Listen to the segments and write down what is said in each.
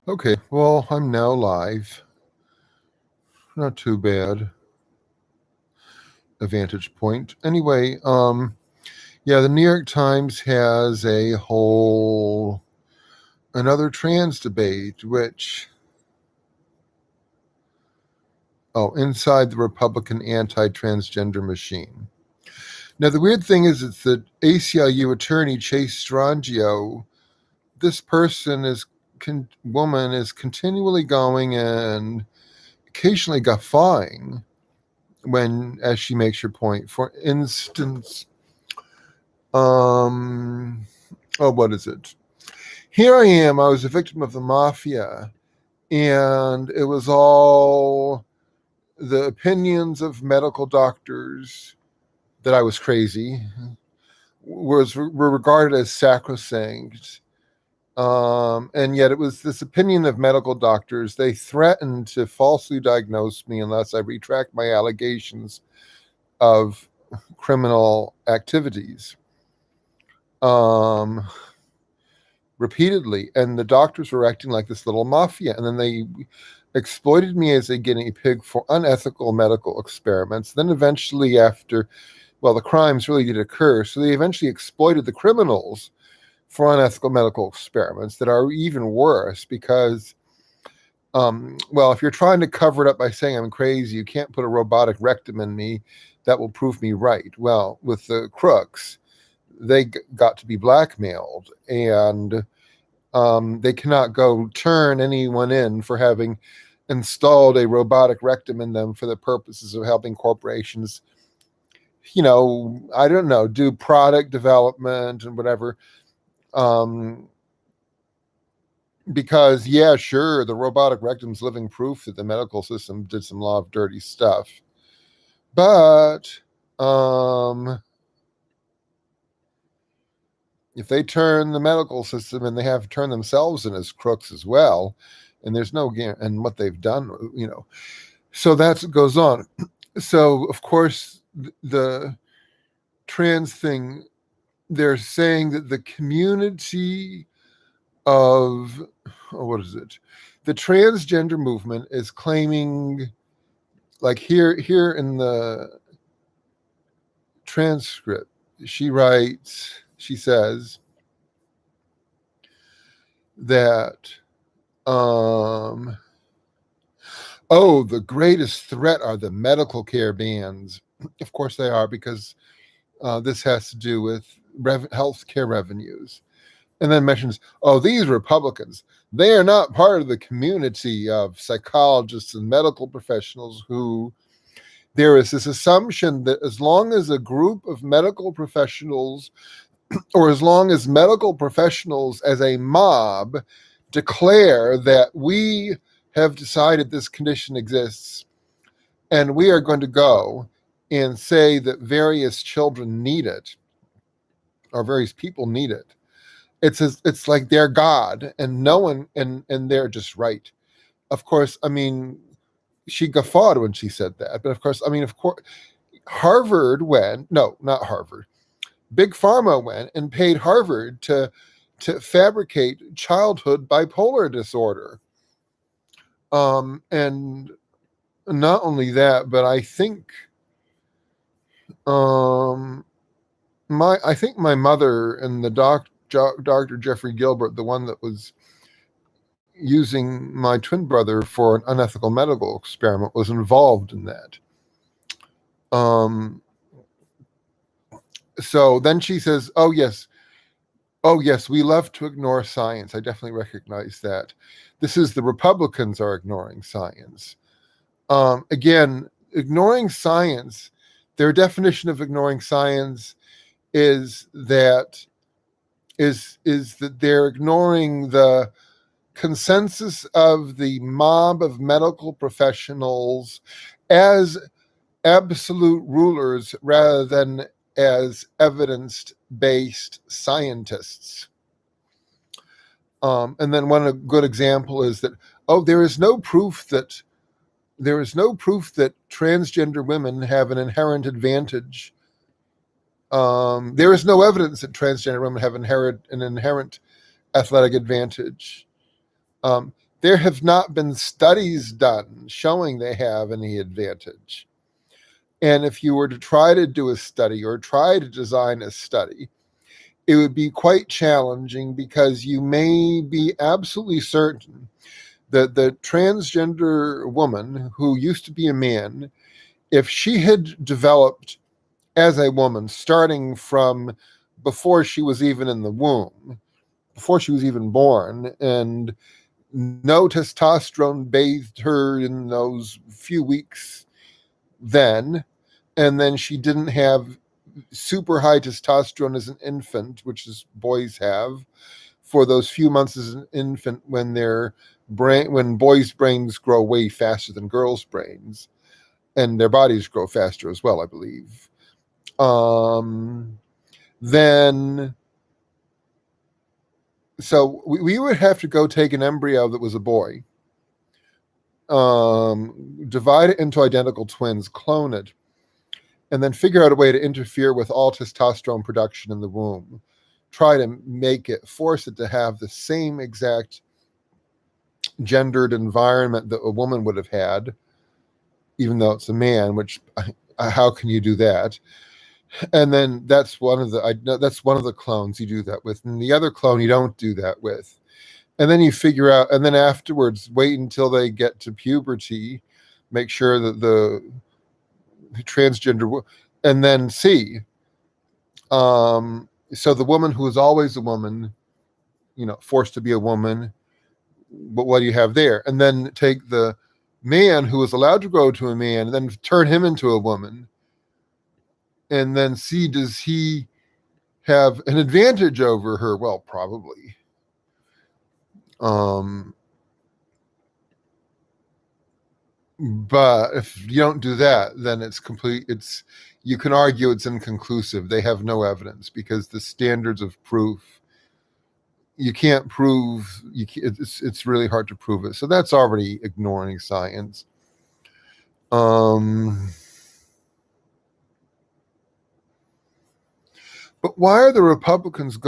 Okay, well, I'm now live. Not too bad. A vantage point. Anyway, yeah, the New York Times has a whole another trans debate, which inside the Republican anti-transgender machine. Now, the weird thing is, it's the ACLU attorney Chase Strangio. This woman is continually going and occasionally guffawing as she makes her point. For instance, what is it? Here I am. I was a victim of the mafia, and it was all the opinions of medical doctors that I was crazy were regarded as sacrosanct. And yet it was this opinion of medical doctors. They threatened to falsely diagnose me unless I retract my allegations of criminal activities. Repeatedly, and the doctors were acting like this little mafia, and then they exploited me as a guinea pig for unethical medical experiments. Then eventually, after, well, the crimes really did occur, so they eventually exploited the criminals for unethical medical experiments that are even worse because, well, if you're trying to cover it up by saying I'm crazy, you can't put a robotic rectum in me that will prove me right. Well, with the crooks, they got to be blackmailed, and they cannot go turn anyone in for having installed a robotic rectum in them for the purposes of helping corporations, I don't know, do product development and whatever. Because, yeah, sure, the robotic rectum's living proof that the medical system did some lot of dirty stuff. But if they turn the medical system, and they have turned themselves in as crooks as well, and there's no and what they've done, so that goes on. So of course the trans thing, they're saying that the community of what is it? The transgender movement is claiming, like here in the transcript, she says that the greatest threat are the medical care bans. Of course they are, because this has to do with health care revenues. And then mentions, these Republicans, they are not part of the community of psychologists and medical professionals who, there is this assumption that as long as a group of medical professionals, or as long as medical professionals as a mob declare that we have decided this condition exists, and we are going to go and say that various children need it, or various people need it, it's like they're God, and no one, and they're just right. Of course, I mean, she guffawed when she said that, but of course, Harvard went, no, not Harvard, Big Pharma went and paid Harvard to fabricate childhood bipolar disorder. And not only that, but I think my mother and the Dr. Jeffrey Gilbert, the one that was using my twin brother for an unethical medical experiment, was involved in that. So then she says, oh yes, we love to ignore science. I definitely recognize that. This is the Republicans are ignoring science. Again, ignoring science, their definition of ignoring science is that they're ignoring the consensus of the mob of medical professionals as absolute rulers rather than as evidence-based scientists. And then one good example is that, there is no proof that transgender women have an inherent advantage. There is no evidence that transgender women have an inherent athletic advantage. there have not been studies done showing they have any advantage. And if you were to try to do a study or try to design a study, it would be quite challenging because you may be absolutely certain that the transgender woman who used to be a man, if she had developed as a woman starting from before she was even in the womb, before she was even born, and no testosterone bathed her in those few weeks then, and then she didn't have super high testosterone as an infant, which is boys have, for those few months as an infant when when boys' brains grow way faster than girls' brains, and their bodies grow faster as well, I believe. Then so we would have to go take an embryo that was a boy, divide it into identical twins, clone it, and then figure out a way to interfere with all testosterone production in the womb. Try to force it to have the same exact gendered environment that a woman would have had, even though it's a man, which how can you do that? And then that's one of the clones you do that with. And the other clone you don't do that with. And then you figure out, and then afterwards, wait until they get to puberty, make sure that the transgender, and then see. So the woman who is always a woman, forced to be a woman, but what do you have there? And then take the man who is allowed to grow to a man, and then turn him into a woman, and then see, does he have an advantage over her? Well, probably. But if you don't do that, then you can argue it's inconclusive. They have no evidence because the standards of proof, you can't prove, it's really hard to prove it. So that's already ignoring science. But why are the Republicans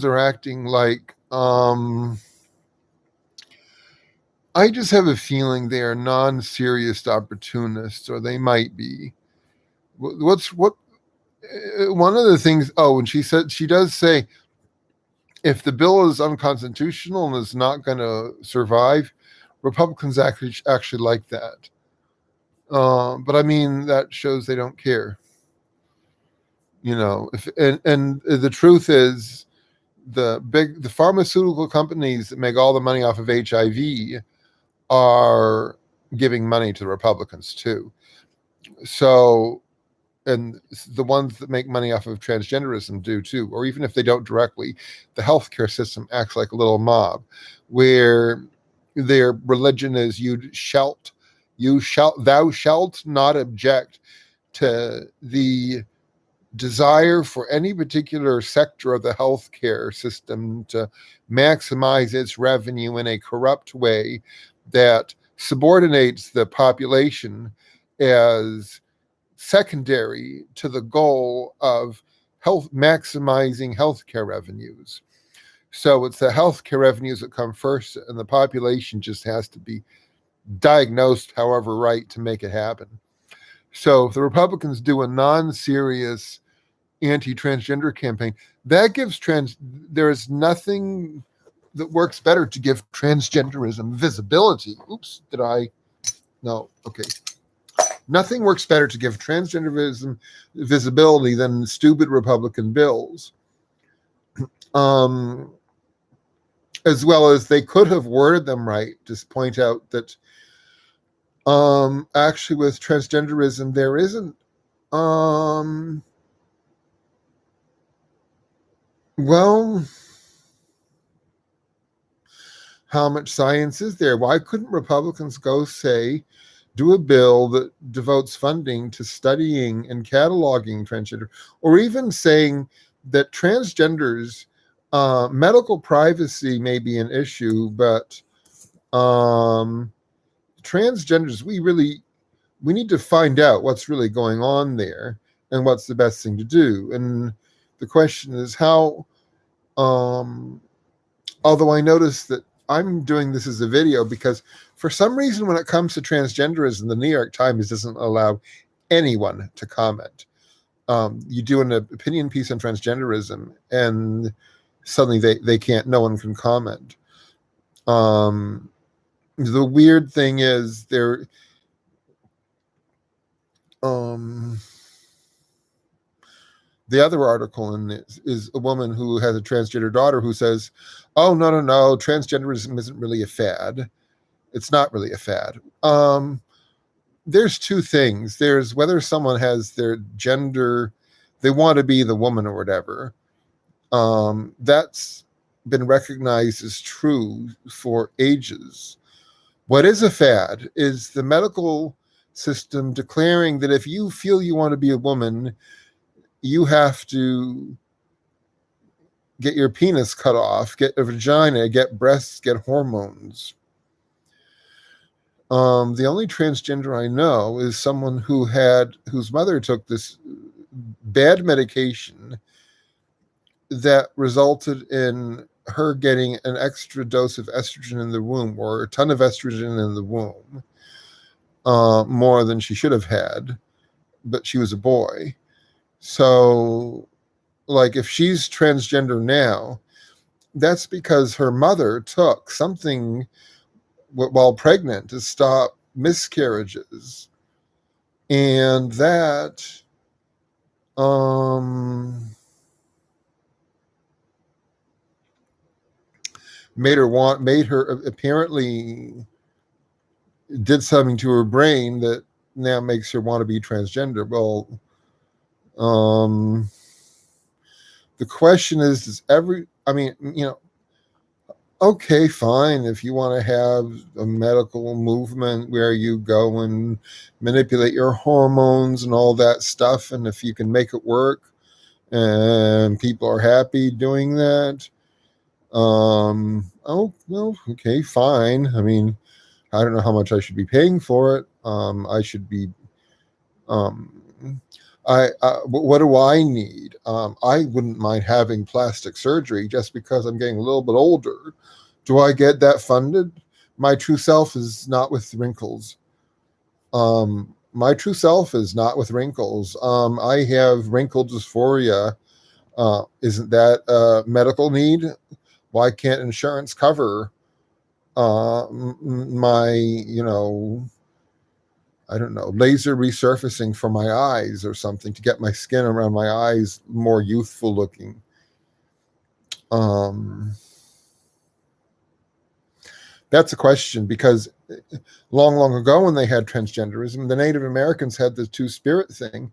are acting like, I just have a feeling they are non-serious opportunists, or they might be. One of the things, and she does say, if the bill is unconstitutional and is not going to survive, Republicans actually like that. But I mean, that shows they don't care. And the truth is, the pharmaceutical companies that make all the money off of HIV are giving money to the Republicans too. So, and the ones that make money off of transgenderism do too, or even if they don't directly, the healthcare system acts like a little mob where their religion is thou shalt not object to the desire for any particular sector of the healthcare system to maximize its revenue in a corrupt way that subordinates the population as secondary to the goal of maximizing healthcare revenues. So it's the healthcare revenues that come first, and the population just has to be diagnosed however right to make it happen. So if the Republicans do a non-serious anti-transgender campaign, that gives there is nothing that works better to give transgenderism visibility. No, okay. Nothing works better to give transgenderism visibility than stupid Republican bills. As well as they could have worded them right to point out that actually with transgenderism there isn't how much science is there? Why couldn't Republicans do a bill that devotes funding to studying and cataloging transgender, or even saying that transgenders, medical privacy may be an issue, but transgenders, we need to find out what's really going on there and what's the best thing to do. And the question is how, although I noticed that I'm doing this as a video because for some reason, when it comes to transgenderism, the New York Times doesn't allow anyone to comment. You do an opinion piece on transgenderism, and suddenly they can't. No one can comment. The weird thing is there. The other article in this is a woman who has a transgender daughter who says, "Oh, no, no, no, transgenderism isn't really a fad. It's not really a fad." There's two things. There's whether someone has their gender, they want to be the woman or whatever. That's been recognized as true for ages. What is a fad is the medical system declaring that if you feel you want to be a woman, you have to get your penis cut off, get a vagina, get breasts, get hormones. The only transgender I know is someone whose mother took this bad medication that resulted in her getting an extra dose of estrogen in the womb, or a ton of estrogen in the womb, more than she should have had, but she was a boy. So, like, if she's transgender now, that's because her mother took something while pregnant to stop miscarriages, and that made her apparently did something to her brain that now makes her want to be transgender. Well, the question is, okay, fine, if you want to have a medical movement where you go and manipulate your hormones and all that stuff, and if you can make it work and people are happy doing that, oh, well, okay, fine. I mean, I don't know how much I should be paying for it. I should be, what do I need? I wouldn't mind having plastic surgery just because I'm getting a little bit older. Do I get that funded? My true self is not with wrinkles. My true self is not with wrinkles. I have wrinkle dysphoria. Isn't that a medical need? Why can't insurance cover my, I don't know, laser resurfacing for my eyes or something to get my skin around my eyes more youthful looking? That's a question, because long, long ago when they had transgenderism, the Native Americans had the two-spirit thing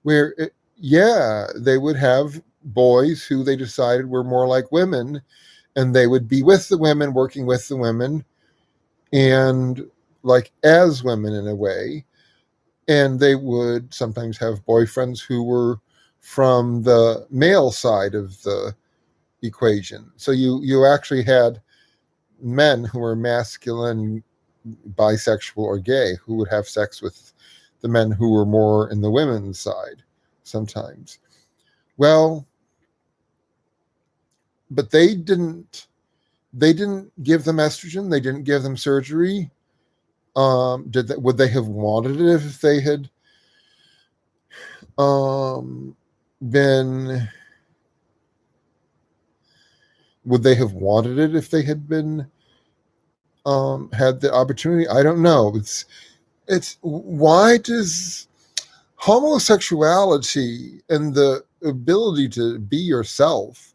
where, they would have boys who they decided were more like women, and they would be with the women, working with the women, and like as women in a way. And they would sometimes have boyfriends who were from the male side of the equation. So you actually had men who were masculine, bisexual, or gay who would have sex with the men who were more in the women's side sometimes. Well, but they didn't give them estrogen. They didn't give them surgery. Would they have wanted it if they had been? Would they have wanted it if they had been had the opportunity? I don't know. It's why does homosexuality and the ability to be yourself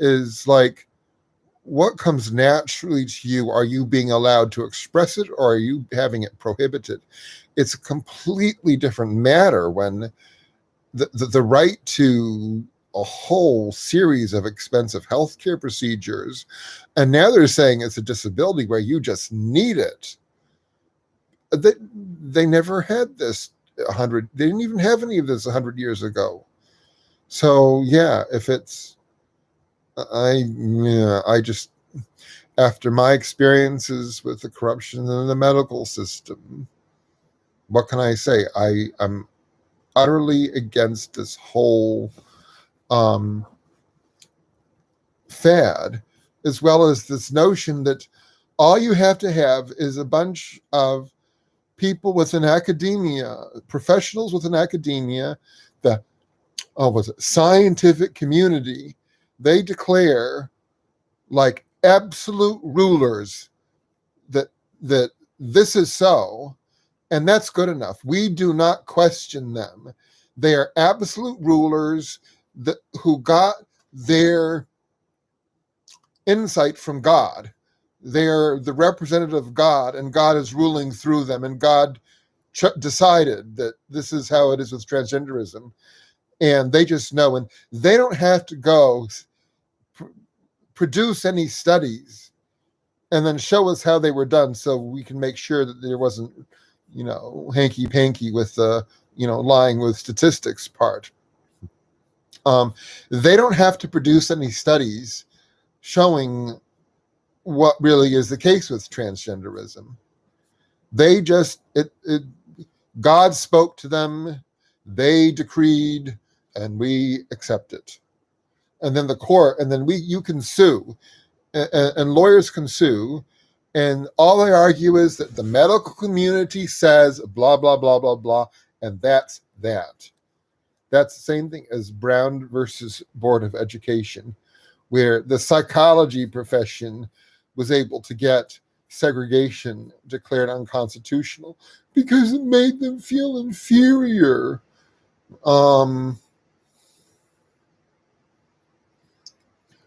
is like, what comes naturally to you? Are you being allowed to express it, or are you having it prohibited? It's a completely different matter when the right to a whole series of expensive healthcare procedures, and now they're saying it's a disability where you just need it. They never had this 100. They didn't even have any of this 100 years ago. So yeah, if it's I just, after my experiences with the corruption in the medical system, what can I say? I'm utterly against this whole fad. as well as this notion that all you have to have is a bunch of people within academia, professionals within academia, the was it scientific community, they declare like absolute rulers that this is so, and that's good enough. We do not question them. They are absolute rulers who got their insight from God. They're the representative of God, and God is ruling through them, and God decided that this is how it is with transgenderism, and they just know, and they don't have to go produce any studies and then show us how they were done so we can make sure that there wasn't, hanky-panky with the, lying with statistics part. They don't have to produce any studies showing what really is the case with transgenderism. They just, God spoke to them, they decreed, and we accept it. And then the court, and then you can sue, and lawyers can sue, and all they argue is that the medical community says blah, blah, blah, blah, blah, and that's that. That's the same thing as Brown versus Board of Education, where the psychology profession was able to get segregation declared unconstitutional because it made them feel inferior.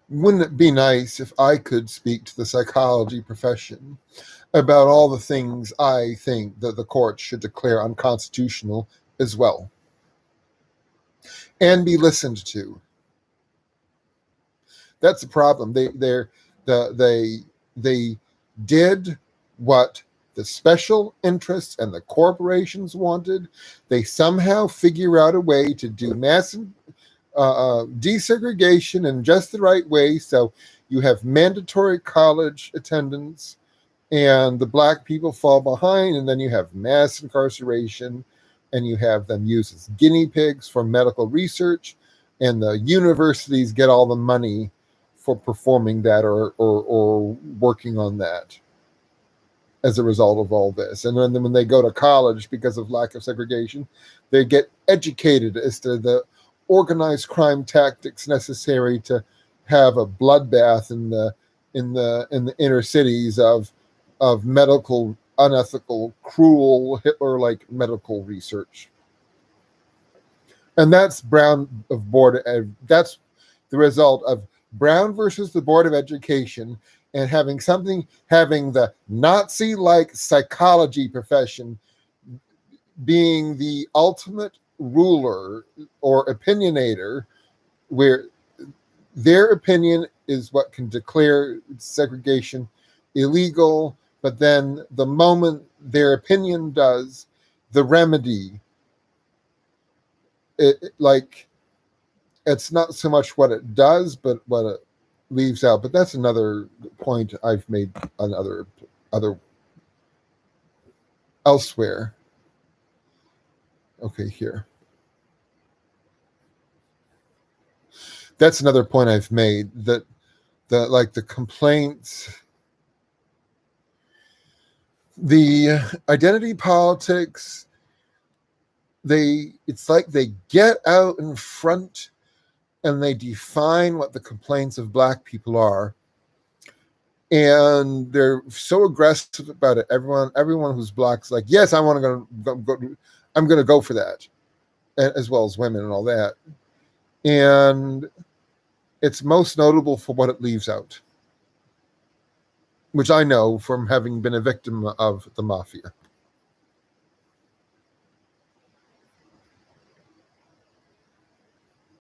Wouldn't it be nice if I could speak to the psychology profession about all the things I think that the court should declare unconstitutional as well, and be listened to? That's the problem. They did what the special interests and the corporations wanted. They somehow figure out a way to do mass desegregation in just the right way. So you have mandatory college attendance and the black people fall behind, and then you have mass incarceration, and you have them used as guinea pigs for medical research, and the universities get all the money for performing that or working on that as a result of all this. And then when they go to college, because of lack of segregation, they get educated as to the organized crime tactics necessary to have a bloodbath in the inner cities of medical, unethical, cruel, Hitler-like medical research. And that's that's the result of Brown versus the Board of Education, and having the Nazi-like psychology profession being the ultimate ruler or opinionator, where their opinion is what can declare segregation illegal, but then the moment their opinion does, the remedy, it's not so much what it does, but what it leaves out. But that's another point I've made on other elsewhere. Okay, here. That's another point I've made, that the complaints, the identity politics, it's like they get out in front and they define what the complaints of black people are, and they're so aggressive about it. Everyone who's black is like, yes, I want to go. I'm going to go for that, as well as women and all that. And it's most notable for what it leaves out, which I know from having been a victim of the mafia.